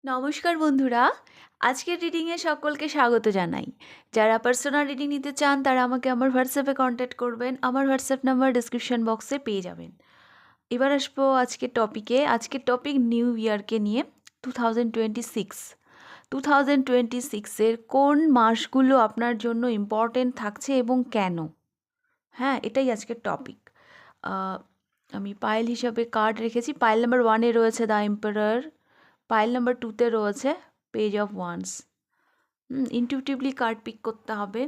নমস্কার বন্ধুরা, আজকের রিডিংয়ে সকলকে স্বাগত জানাই। যারা পার্সোনাল রিডিং নিতে চান তারা আমাকে আমার হোয়াটসঅ্যাপে কন্ট্যাক্ট করবেন। আমার হোয়াটসঅ্যাপ নাম্বার ডিসক্রিপশন বক্সে পেয়ে যাবেন। এবার আসবো আজকের টপিকে। আজকের টপিক নিউ ইয়ারকে নিয়ে। 2026 2026-এর কোন মাসগুলো আপনার জন্য ইম্পর্টেন্ট থাকছে এবং কেন? হ্যাঁ, এটাই আজকের টপিক। আমি পাইল হিসাবে কার্ড রেখেছি। পাইল নাম্বার 1-এ রয়েছে দ্য এম্পারার, পাইল নাম্বার 2-তে রয়েছে page of wands. Intuitively card pick করতে হবে।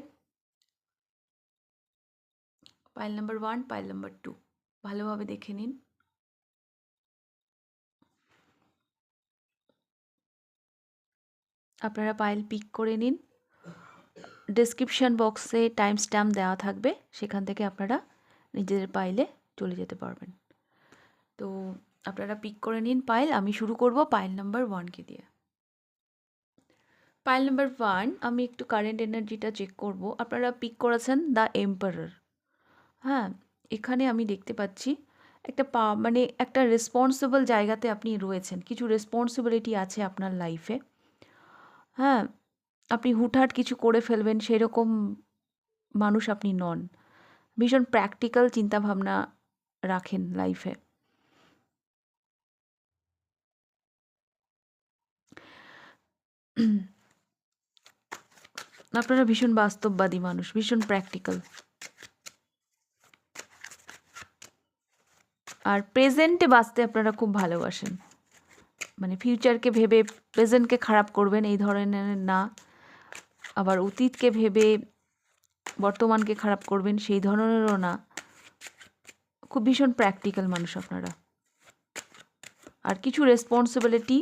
পাইল নাম্বার 1, পাইল নাম্বার 2 ভালোভাবে দেখে নিন। আপনারা পাইল পিক করে নিন। ডেসক্রিপশন বক্সে টাইম স্ট্যাম্প দেওয়া থাকবে, সেখান থেকে আপনারা নিজেদের পাইলে চলে যেতে পারবেন। তো আপনারা পিক করে নিন পাইল। আমি শুরু করব পাইল নাম্বার 1কে দিয়ে। পাইল নাম্বার 1, আমি একটু কারেন্ট এনার্জিটা চেক করব। আপনারা পিক করেছেন দ্য এম্পারার। হ্যাঁ, এখানে আমি দেখতে পাচ্ছি একটা মানে একটা রেসপন্সিবল জায়গাতে আপনি রয়েছেন। কিছু রেসপন্সিবিলিটি আছে আপনার লাইফে। হ্যাঁ, আপনি হুটহাট কিছু করে ফেলবেন সেরকম মানুষ আপনি নন। ভীষণ প্র্যাকটিক্যাল চিন্তাভাবনা রাখেন লাইফে। আপনারা ভীষণ বাস্তববাদী মানুষ, ভীষণ প্র্যাকটিক্যাল। আর প্রেজেন্টে বাঁচতে আপনারা খুব ভালোবাসেন। মানে ফিউচারকে ভেবে প্রেজেন্টকে খারাপ করবেন এই ধরনের না, আবার অতীতকে ভেবে বর্তমানকে খারাপ করবেন সেই ধরনেরও না। খুব ভীষণ প্র্যাকটিক্যাল মানুষ আপনারা। আর কিছু রেসপন্সিবিলিটি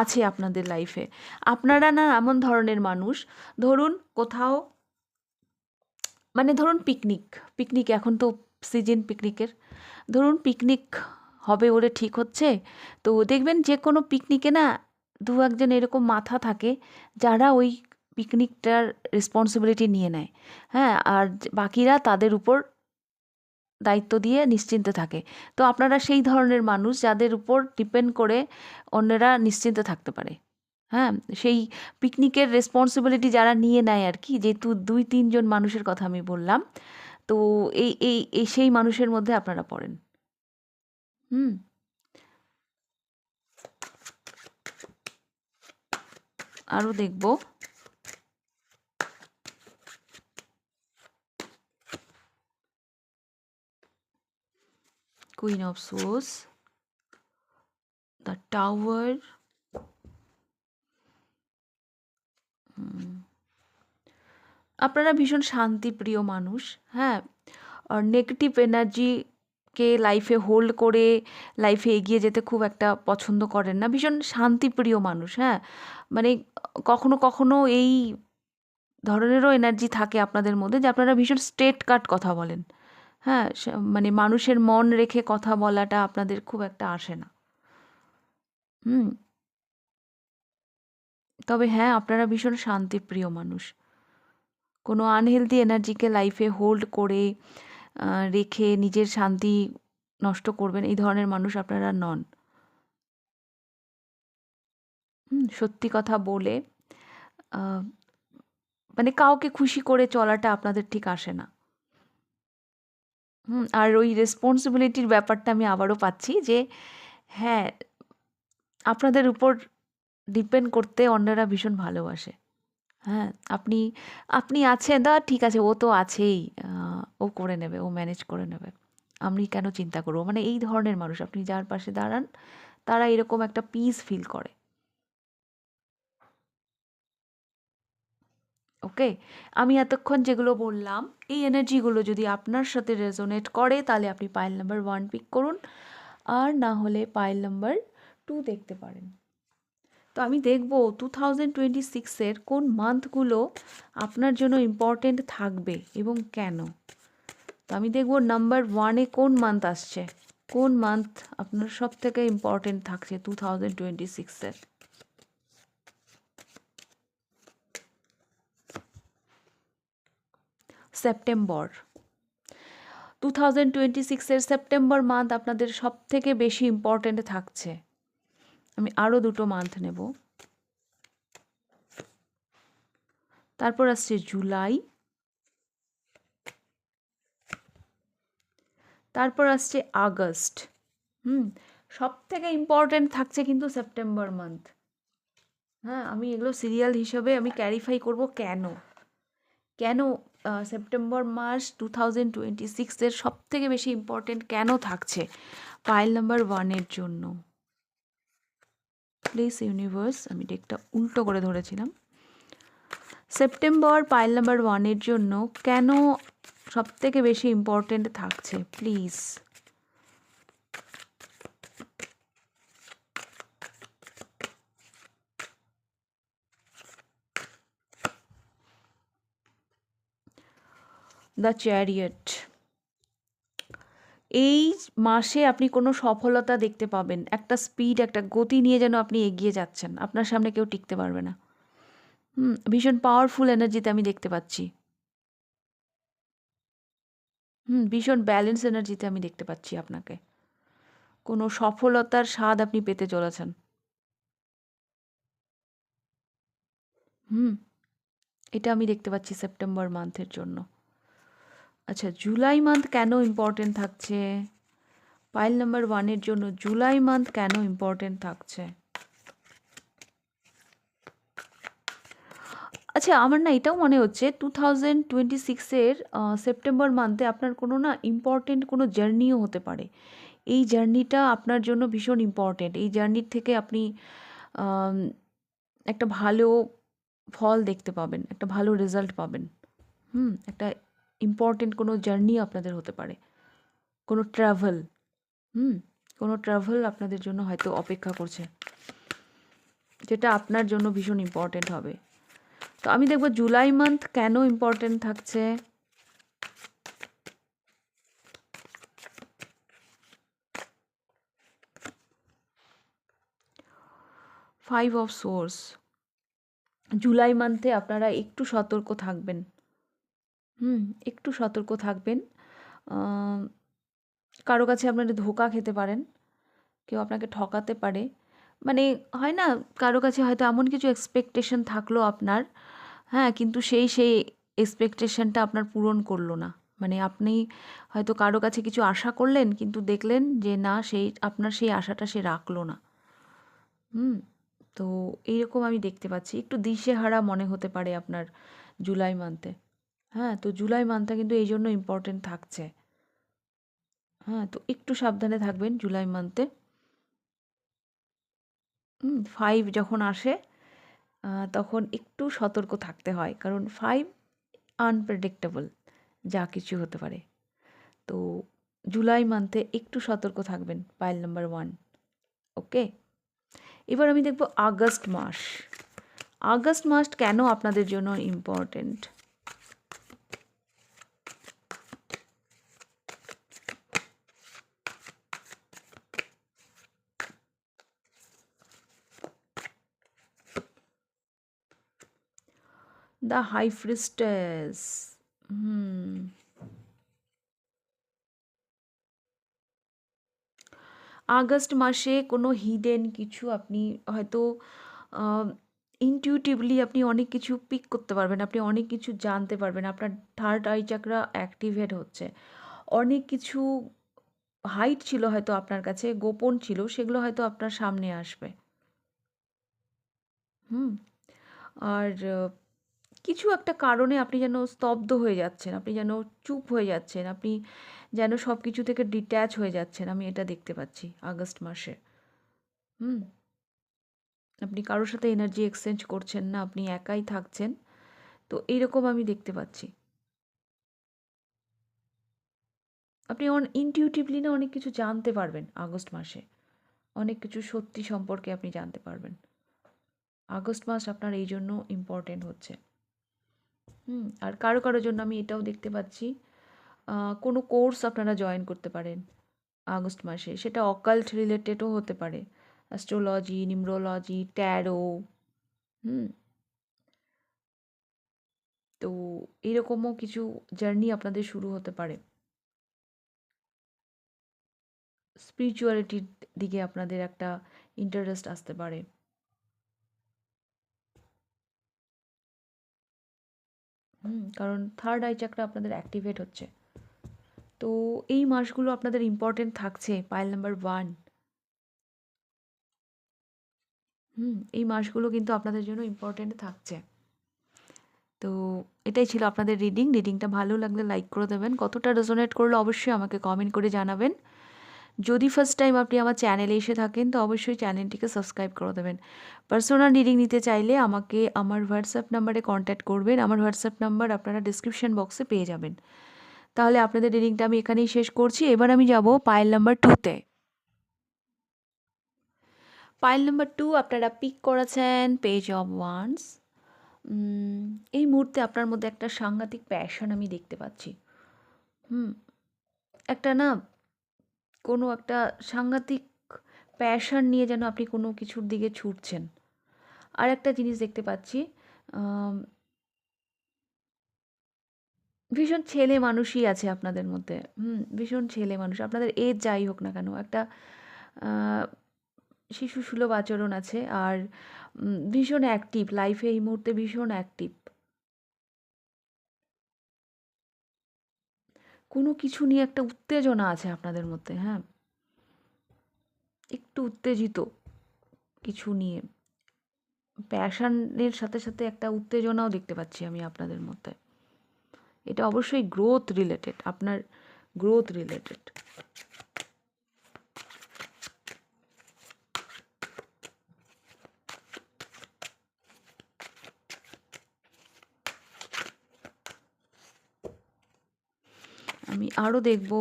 আছে আপনাদের লাইফে। আপনারা না এমন ধরনের মানুষ, ধরুন কোথাও, মানে ধরুন পিকনিক এখন তো সিজন পিকনিকের, ধরুন পিকনিক হবে বলে ঠিক হচ্ছে, তো দেখবেন যে কোনো পিকনিকে না দু একজন এরকম মাথা থাকে যারা ওই পিকনিকটার রেসপন্সিবিলিটি নিয়ে নেয়। হ্যাঁ, আর বাকিরা তাদের উপর দায়িত্ব দিয়ে নিশ্চিন্তে থাকে। তো আপনারা সেই ধরনের মানুষ যাদের উপর ডিপেন্ড করে অন্যরা নিশ্চিন্তে থাকতে পারে। হ্যাঁ, সেই পিকনিকের রেসপন্সিবিলিটি যারা নিয়ে নেয় আর কি, যেহেতু 2-3 জন মানুষের কথা আমি বললাম, তো এই এই এই সেই মানুষের মধ্যে আপনারা পড়েন। আরও দেখব। Queen of source, the tower, আপনারা ভীষণ শান্তিপ্রিয় মানুষ। হ্যাঁ, আর নেগেটিভ এনার্জিকে লাইফে হোল্ড করে লাইফে এগিয়ে যেতে খুব একটা পছন্দ করেন না। ভীষণ শান্তিপ্রিয় মানুষ। হ্যাঁ, মানে কখনো কখনো এই ধরনেরও এনার্জি থাকে আপনাদের মধ্যে যে আপনারা ভীষণ স্ট্রেট কাট কথা বলেন। হ্যাঁ, মানে মানুষের মন রেখে কথা বলাটা আপনাদের খুব একটা আসে না। তবে হ্যাঁ, আপনারা ভীষণ শান্তিপ্রিয় মানুষ। কোনো আনহেলদি এনার্জিকে লাইফে হোল্ড করে রেখে নিজের শান্তি নষ্ট করবেন এই ধরনের মানুষ আপনারা নন। সত্যি কথা বলে মানে কাউকে খুশি করে চলাটা আপনাদের ঠিক আসে না। আর ওই রেসপন্সিবিলিটির ব্যাপারটা আমি আবারও পাচ্ছি যে হ্যাঁ, আপনাদের উপর ডিপেন্ড করতে অন্যরা ভীষণ ভালোবাসে। হ্যাঁ, আপনি আপনি আছেন, ঠিক আছে, ও তো আছেই, ও করে নেবে, ও ম্যানেজ করে নেবে, আমি কেন চিন্তা করবো, মানে এই ধরনের মানুষ। আপনি যার পাশে দাঁড়ান তারা এরকম একটা পিস ফিল করে। ওকে, আমি এতক্ষণ যেগুলো বললাম এই এনার্জিগুলো যদি আপনার সাথে রেজোনেট করে তাহলে আপনি পাইল নাম্বার 1 পিক করুন, আর না হলে পাইল নাম্বার 2 দেখতে পারেন। তো আমি দেখব 2026-এর কোন মান্থগুলো আপনার জন্য ইম্পর্টেন্ট থাকবে এবং কেন। তো আমি দেখব নাম্বার 1-এ কোন মান্থ আসছে, কোন মান্থ আপনার সব থেকে ইম্পর্টেন্ট থাকছে 2026-এর। সেপ্টেম্বর। 2026-এর সেপ্টেম্বর মান্থ আপনাদের সব থেকে বেশি ইম্পর্টেন্ট থাকছে। আমি আরও 2টো মান্থ নেব। তারপর আসছে জুলাই, তারপর আসছে আগস্ট। সব থেকে ইম্পর্ট্যান্ট থাকছে কিন্তু সেপ্টেম্বর মান্থ। হ্যাঁ, আমি এগুলো সিরিয়াল হিসাবে আমি ক্যারিফাই করব কেন কেন সেপ্টেম্বর মাস 2026-এর সব থেকে বেশি ইম্পর্টেন্ট কেন থাকছে পাইল নাম্বার 1-এর জন্য। প্লিজ ইউনিভার্স, আমি ডেকটা উল্টো করে ধরেছিলাম। সেপ্টেম্বর পাইল নাম্বার 1-এর জন্য কেন সব থেকে বেশি ইম্পর্টেন্ট থাকছে প্লিজ। The chariot. এই মাসে আপনি কোনো সফলতা দেখতে পাবেন, একটা স্পিড, একটা গতি নিয়ে যেন আপনি এগিয়ে যাচ্ছেন, আপনার সামনে কেউ টিকতে পারবে না। ভীষণ পাওয়ারফুল এনার্জিতে আমি দেখতে পাচ্ছি। ভীষণ ব্যালেন্স এনার্জিতে আমি দেখতে পাচ্ছি আপনাকে। কোনো সফলতার স্বাদ আপনি পেতে চলেছেন। এটা আমি দেখতে পাচ্ছি সেপ্টেম্বর মান্থের জন্য। আচ্ছা, জুলাই মান্থ কেন ইম্পর্টেন্ট থাকছে পাইল নাম্বার 1-এর জন্য? জুলাই মান্থ কেন ইম্পর্টেন্ট থাকছে? আচ্ছা, আমার না এটাও মনে হচ্ছে 2026-এর সেপ্টেম্বর মান্থে আপনার কোনো না ইম্পর্টেন্ট কোনো জার্নিও হতে পারে। এই জার্নিটা আপনার জন্য ভীষণ ইম্পর্টেন্ট। এই জার্নির থেকে আপনি আম, একটা ভালো ফল দেখতে পাবেন, একটা ভালো রেজাল্ট পাবেন। একটা ইম্পর্টেন্ট কোনো জার্নি আপনাদের হতে পারে, কোনো ট্রাভেল। কোনো ট্রাভেল আপনাদের জন্য হয়তো অপেক্ষা করছে, যেটা আপনার জন্য ভীষণ ইম্পর্টেন্ট হবে। তো আমি দেখব জুলাই মান্থ কেন ইম্পর্টেন্ট থাকছে। Five of swords. জুলাই মান্থে আপনারা একটু সতর্ক থাকবেন। একটু সতর্ক থাকবেন। কারো কাছে আপনারা ধোঁকা খেতে পারেন, কেউ আপনাকে ঠকাতে পারে। মানে হয় না, কারো কাছে হয়তো এমন কিছু এক্সপেকটেশন থাকলো আপনার, হ্যাঁ, কিন্তু সেই এক্সপেকটেশনটা আপনার পূরণ করলো না। মানে আপনি হয়তো কারো কাছে কিছু আশা করলেন, কিন্তু দেখলেন যে না, আপনার সেই আশাটা সে রাখলো না। তো এইরকম আমি দেখতে পাচ্ছি। একটু দিশেহারা মনে হতে পারে আপনার জুলাই মান্থে। হ্যাঁ, তো জুলাই মান্থটা কিন্তু এই জন্য ইম্পর্টেন্ট থাকছে। হ্যাঁ, তো একটু সাবধানে থাকবেন জুলাই মান্থে। 5 যখন আসে তখন একটু সতর্ক থাকতে হয়, কারণ 5 আনপ্রেডিক্টেবল, যা কিছু হতে পারে। তো জুলাই মান্থে একটু সতর্ক থাকবেন পাইল নাম্বার 1। ওকে, এবার আমি দেখব আগস্ট মাস। আগস্ট মাস কেন আপনাদের জন্য important? The high priestess. August মাসে কোনো হিডেন কিছু আপনি হয়তো ইনটিউটিভলি আপনি অনেক কিছু পিক করতে পারবেন, আপনি অনেক কিছু জানতে পারবেন। আপনার থার্ড আই চাকরা অ্যাক্টিভেট হচ্ছে। অনেক কিছু হাইট ছিল হয়তো আপনার কাছে, গোপন ছিল, সেগুলো হয়তো আপনার সামনে আসবে। হুম আর কিছু একটা কারণে আপনি যেন স্তব্ধ হয়ে যাচ্ছেন, আপনি যেন চুপ হয়ে যাচ্ছেন, আপনি যেন সব কিছু থেকে ডিট্যাচ হয়ে যাচ্ছেন, আমি এটা দেখতে পাচ্ছি আগস্ট মাসে। হুম আপনি কারোর সাথে এনার্জি এক্সচেঞ্জ করছেন না, আপনি একাই থাকছেন। তো এইরকম আমি দেখতে পাচ্ছি। আপনি ইনটিউটিভলি না অনেক কিছু জানতে পারবেন আগস্ট মাসে, অনেক কিছু সত্যি সম্পর্কে আপনি জানতে পারবেন। আগস্ট মাস আপনার এই জন্য ইম্পর্টেন্ট হচ্ছে। আর কারো কারোর জন্য আমি এটাও দেখতে পাচ্ছি, কোনো কোর্স আপনারা জয়েন করতে পারেন আগস্ট মাসে, সেটা অকাল্ট রিলেটেডও হতে পারে, অ্যাস্ট্রোলজি, নিউমরোলজি, ট্যারো। হুম তো এরকমও কিছু জার্নি আপনাদের শুরু হতে পারে। স্পিরিচুয়ালিটির দিকে আপনাদের একটা ইন্টারেস্ট আসতে পারে। কারণ থার্ড আই চাকরা আপনাদের অ্যাক্টিভেট হচ্ছে। তো এই মাসগুলো আপনাদের ইম্পর্টেন্ট থাকছে। পাইল নাম্বার 1, এই মাসগুলো কিন্তু আপনাদের জন্য ইম্পর্টেন্ট থাকছে। তো এটাই ছিল আপনাদের রিডিংটা ভালো লাগলে লাইক করে দেবেন, কতটা রেজোনেট করলে অবশ্যই আমাকে কমেন্ট করে জানাবেন। যদি ফার্স্ট টাইম আপনি আমার চ্যানেলে এসে থাকেন তো অবশ্যই চ্যানেলটিকে সাবস্ক্রাইব করে দেবেন। পার্সোনাল রিডিং নিতে চাইলে আমাকে আমার হোয়াটসঅ্যাপ নাম্বারে কন্ট্যাক্ট করবেন। আমার হোয়াটসঅ্যাপ নাম্বার আপনারা ডিসক্রিপশন বক্সে পেয়ে যাবেন। তাহলে আপনাদের রিডিংটা আমি এখানেই শেষ করছি। এবার আমি যাব পাইল নাম্বার 2তে। পাইল নাম্বার 2 আপনারা পিক করেছেন পেজ অফ ওয়ান্স। এই মুহূর্তে আপনার মধ্যে একটা সাংঘাতিক প্যাশন আমি দেখতে পাচ্ছি। একটা না, কোনো একটা সাংঘাতিক প্যাশন নিয়ে যেন আপনি কোনো কিছুর দিকে ছুটছেন। আর একটা জিনিস দেখতে পাচ্ছি, ভীষণ ছেলে মানুষই আছে আপনাদের মধ্যে। ভীষণ ছেলে মানুষ। আপনাদের এজ যাই হোক না কেন, একটা শিশু সুলভ আচরণ আছে। আর ভীষণ অ্যাক্টিভ লাইফে, এই মুহূর্তে ভীষণ অ্যাক্টিভ। কোনো কিছু নিয়ে একটা উত্তেজনা আছে আপনাদের মধ্যে। হ্যাঁ, একটু উত্তেজিত কিছু নিয়ে। প্যাশনের সাথে সাথে একটা উত্তেজনাও দেখতে পাচ্ছি আমি আপনাদের মধ্যে। এটা অবশ্যই গ্রোথ রিলেটেড, আপনার গ্রোথ রিলেটেড। আমি আরও দেখব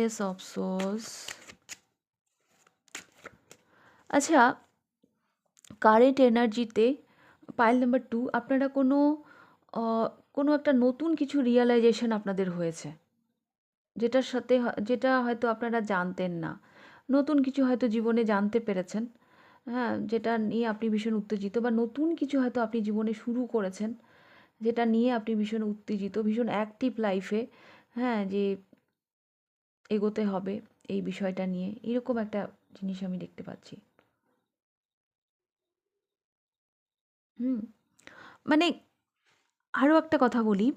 এস অফ সোলস। আচ্ছা, কারেন্ট এনার্জিতে পাইল নাম্বার 2 আপনারা কোনো একটা নতুন কিছু রিয়ালাইজেশন আপনাদের হয়েছে, যেটার সাথে যেটা হয়তো আপনারা জানতেন না। নতুন কিছু হয়তো জীবনে জানতে পেরেছেন, হ্যাঁ, যেটা নিয়ে আপনি ভীষণ উত্তেজিত, বা নতুন কিছু হয়তো আপনি জীবনে শুরু করেছেন যেটা নিয়ে আপনি ভীষণ উত্তেজিত, ভীষণ অ্যাক্টিভ লাইফে, হ্যাঁ, যে এগোতে হবে এই বিষয়টা নিয়ে, এরকম একটা জিনিস আমি দেখতে পাচ্ছি। মানে আরও একটা কথা বলি,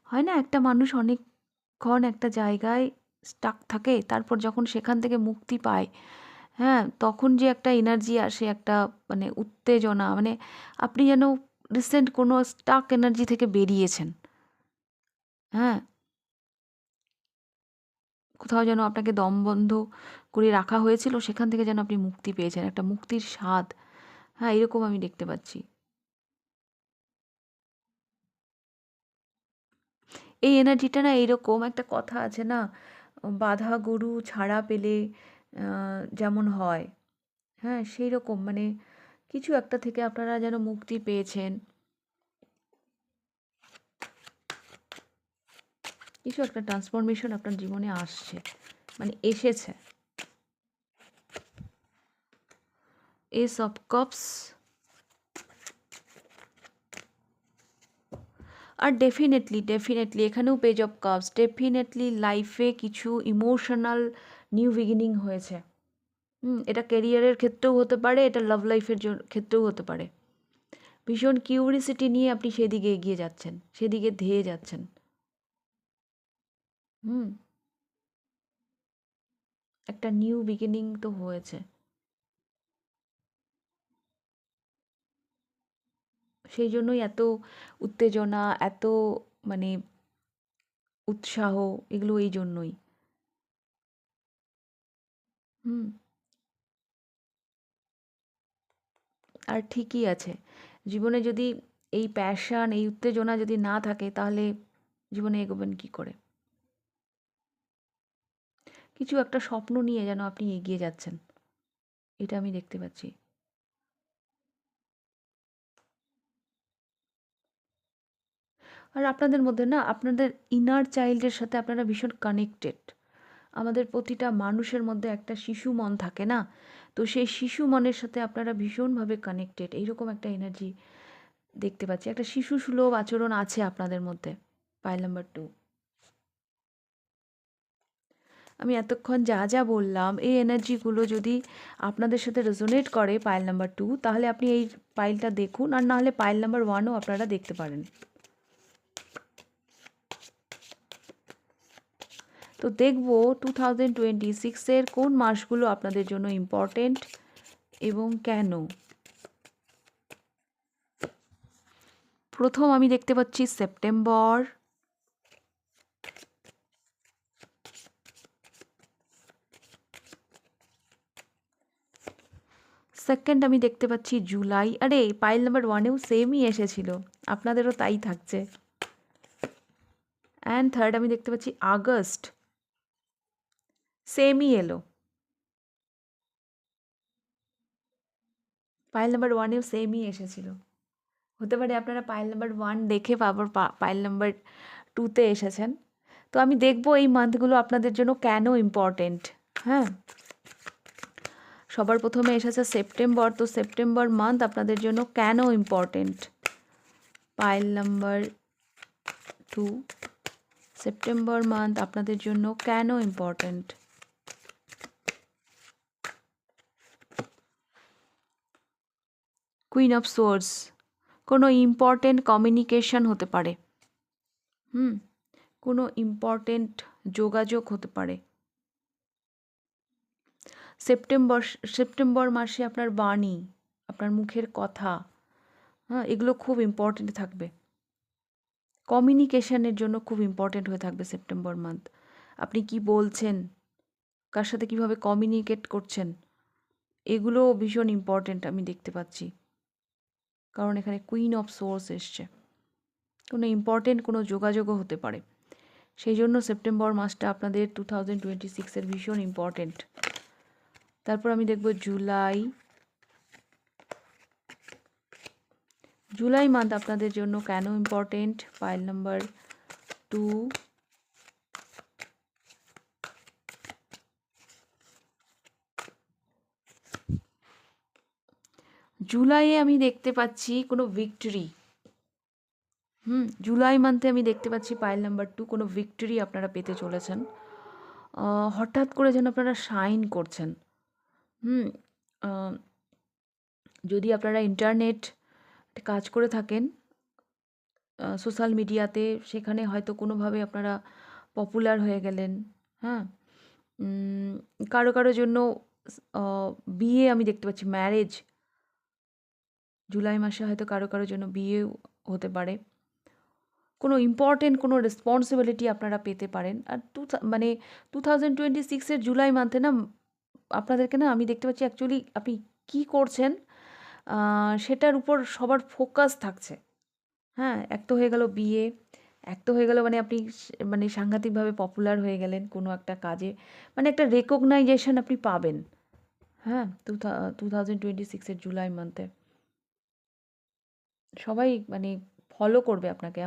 হয় না, একটা মানুষ অনেকক্ষণ একটা জায়গায় স্টাক থাকে, তারপর যখন সেখান থেকে মুক্তি পায়, হ্যাঁ, তখন যে একটা এনার্জি আসে, একটা মানে উত্তেজনা, মানে আপনি যেন রিসেন্ট কোনো স্টাক এনার্জি থেকে বেরিয়েছেন। হ্যাঁ, কোথাও যেন আপনাকে দমবন্ধ করে রাখা হয়েছিল, সেখান থেকে যেন আপনি মুক্তি পেয়েছেন, একটা মুক্তির স্বাদ। হ্যাঁ, এরকম আমি দেখতে পাচ্ছি। এই এনার্জিটা না, এইরকম একটা কথা আছে না, বাঁধা গরু ছাড়া পেলে যেমন হয়, হ্যাঁ, সেই রকম মানে কিছু একটা থেকে আপনারা যেন মুক্তি পেয়েছেন, কিছু একটা ট্রান্সফরমেশন আপনার জীবনে আসছে, মানে এসেছে। Ace of cups. আর ডেফিনেটলি এখানেও পেজ অফ কাপস, ডেফিনেটলি লাইফে কিছু ইমোশনাল নিউ বিগিনিং হয়েছে। এটা ক্যারিয়ারের ক্ষেত্রেও হতে পারে, এটা লাভ লাইফের ক্ষেত্রেও হতে পারে। ভীষণ কিউরিসিটি নিয়ে আপনি সেদিকে এগিয়ে যাচ্ছেন, সেদিকে ধেয়ে যাচ্ছেন। হুম একটা নিউ বিগিনিং তো হয়েছে, সেই জন্যই এত উত্তেজনা, এত মানে উৎসাহ, এগুলো এই জন্যই। হুম আর ঠিকই আছে, জীবনে যদি এই প্যাশন, এই উত্তেজনা যদি না থাকে, তাহলে জীবনে এগোবেন কি করে? কিছু একটা স্বপ্ন নিয়ে যেন আপনি এগিয়ে যাচ্ছেন, এটা আমি দেখতে পাচ্ছি। আর আপনাদের মধ্যে না, আপনাদের ইনার চাইল্ডের সাথে আপনারা ভীষণ কানেক্টেড। আমাদের প্রতিটা মানুষের মধ্যে একটা শিশু মন থাকে না, তো সেই শিশু মনের সাথে আপনারা ভীষণভাবে কানেক্টেড, এইরকম একটা এনার্জি দেখতে পাচ্ছি। একটা শিশু সুলভ আচরণ আছে আপনাদের মধ্যে, পাইল নাম্বার 2। আমি এতক্ষণ যা যা বললাম এই এনার্জিগুলো যদি আপনাদের সাথে রেজোনেট করে পাইল নাম্বার 2, তাহলে আপনি এই পাইলটা দেখুন, আর না হলে পাইল নাম্বার 1ও আপনারা দেখতে পারেন। তো দেখব 2026-এর কোন মাসগুলো আপনাদের জন্য ইম্পর্টেন্ট এবং কেন। প্রথম আমি দেখতে পাচ্ছি সেপ্টেম্বর, সেকেন্ড আমি দেখতে পাচ্ছি জুলাই। আরে পাইল নাম্বার 1এও সেমই এসেছিল, আপনাদেরও তাই থাকছে। অ্যান্ড থার্ড আমি দেখতে পাচ্ছি আগস্ট, সেমই এলো। পাইল নাম্বার 1এও সেমই এসেছিল। হতে পারে আপনারা পাইল নাম্বার 1 দেখে আবার পাইল নাম্বার 2তে এসেছেন। তো আমি দেখব এই মান্থগুলো আপনাদের জন্য কেন ইম্পর্টেন্ট। হ্যাঁ, সবার প্রথমে এসেছে সেপ্টেম্বর। তো সেপ্টেম্বর মান্থ আপনাদের জন্য কেন important, pile number 2, September month আপনাদের জন্য কেন ইম্পর্টেন্ট। কুইন অফ সোর্স, কোনো ইম্পর্টেন্ট কমিউনিকেশন হতে পারে, কোনো ইম্পর্টেন্ট যোগাযোগ হতে পারে। সেপ্টেম্বর মাসে আপনার বাণী, আপনার মুখের কথা, হ্যাঁ, এগুলো খুব ইম্পর্টেন্ট থাকবে। কমিউনিকেশনের জন্য খুব ইম্পর্টেন্ট হয়ে থাকবে সেপ্টেম্বর মান্থ। আপনি কি বলছেন, কার সাথে কিভাবে কমিউনিকেট করছেন, এগুলো ভীষণ ইম্পর্টেন্ট আমি দেখতে পাচ্ছি, কারণ এখানে কুইন অফ সোর্স এসছে। কোনো ইম্পর্টেন্ট কোনো যোগাযোগও হতে পারে, সেই জন্য সেপ্টেম্বর মাসটা আপনাদের 2026-এর ভীষণ ইম্পর্টেন্ট। তারপর আমি দেখব জুলাই মান্থ আপনাদের জন্য কেন ইম্পর্টেন্ট, পাইল নাম্বার 2, জুলাইয়ে আমি দেখতে পাচ্ছি কোনো ভিক্টরি। জুলাই মান্থে আমি দেখতে পাচ্ছি পাইল নাম্বার 2 কোনো ভিক্টরি আপনারা পেতে চলেছেন। হঠাৎ করে যেন আপনারা শাইন করছেন। যদি আপনারা ইন্টারনেট কাজ করে থাকেন, সোশ্যাল মিডিয়াতে, সেখানে হয়তো কোনোভাবে আপনারা পপুলার হয়ে গেলেন। হ্যাঁ, কারো কারো জন্য বিয়ে আমি দেখতে পাচ্ছি, ম্যারেজ। জুলাই মাসে হয়তো কারো কারো জন্য বিয়ে হতে পারে। কোনো ইম্পর্টেন্ট কোনো রেসপন্সিবিলিটি আপনারা পেতে পারেন। আর 2026-এর জুলাই মান্থে না আপনাদেরকে না আমি দেখতে পাচ্ছি অ্যাকচুয়ালি আপনি কী করছেন সেটার উপর সবার ফোকাস থাকছে। হ্যাঁ, এক তো হয়ে গেল বিয়ে, এক তো হয়ে গেল মানে আপনি মানে সাংঘাতিকভাবে পপুলার হয়ে গেলেন কোনো একটা কাজে, মানে একটা রেকগনাইজেশন আপনি পাবেন। হ্যাঁ, 2026-এর জুলাই মান্থে সবাই মানে ফলো করবে আপনাকে,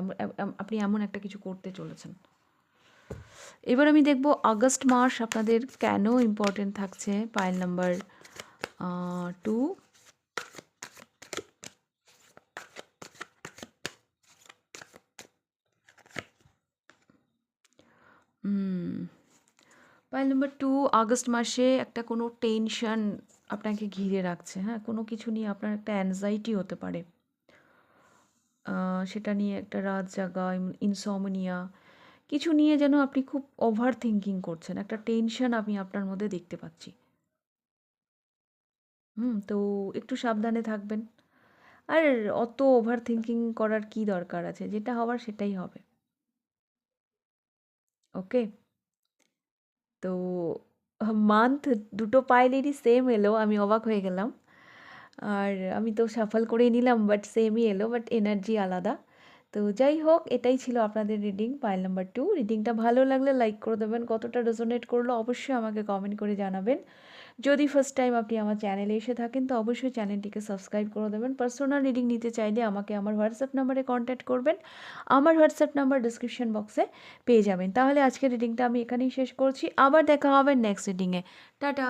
আপনি এমন একটা কিছু করতে চলেছেন। এবার আমি দেখব আগস্ট মাস আপনাদের কেন ইম্পর্টেন্ট থাকছে, pile number 2। Pile number 2 August মাসে একটা কোনো টেনশন আপনাকে ঘিরে রাখছে। হ্যাঁ, কোনো কিছু নিয়ে আপনার একটা অ্যাংজাইটি হতে পারে, সেটা নিয়ে একটা রাত জাগা, ইনসমনিয়া, কিছু নিয়ে যেন আপনি খুব ওভার থিঙ্কিং করছেন, একটা টেনশন আমি আপনার মধ্যে দেখতে পাচ্ছি। তো একটু সাবধানে থাকবেন। আর অত ওভার থিঙ্কিং করার কি দরকার আছে, যেটা হওয়ার সেটাই হবে। ওকে, তো মান্থ দুটো পাইলেরই সেম এলো, আমি অবাক হয়ে গেলাম। আর আমি তো সাফল করেই নিলাম, বাট সেমই এলো, বাট এনার্জি আলাদা। তো যাই হোক, এটাই ছিল আপনাদের রিডিং, পাইল নাম্বার 2। রিডিংটা ভালো লাগলে লাইক করে দেবেন, কতটা রেজোনেট করলো অবশ্যই আমাকে কমেন্ট করে জানাবেন। যদি ফার্স্ট টাইম আপনি আমার চ্যানেলে এসে থাকেন তো অবশ্যই চ্যানেলটিকে সাবস্ক্রাইব করে দেবেন। পার্সোনাল রিডিং নিতে চাইলে আমাকে আমার হোয়াটসঅ্যাপ নাম্বারে কন্ট্যাক্ট করবেন, আমার হোয়াটসঅ্যাপ নাম্বার ডিসক্রিপশন বক্সে পেয়ে যাবেন। তাহলে আজকের রিডিংটা আমি এখানেই শেষ করছি, আবার দেখা হবে নেক্সট রিডিংয়ে। টাটা।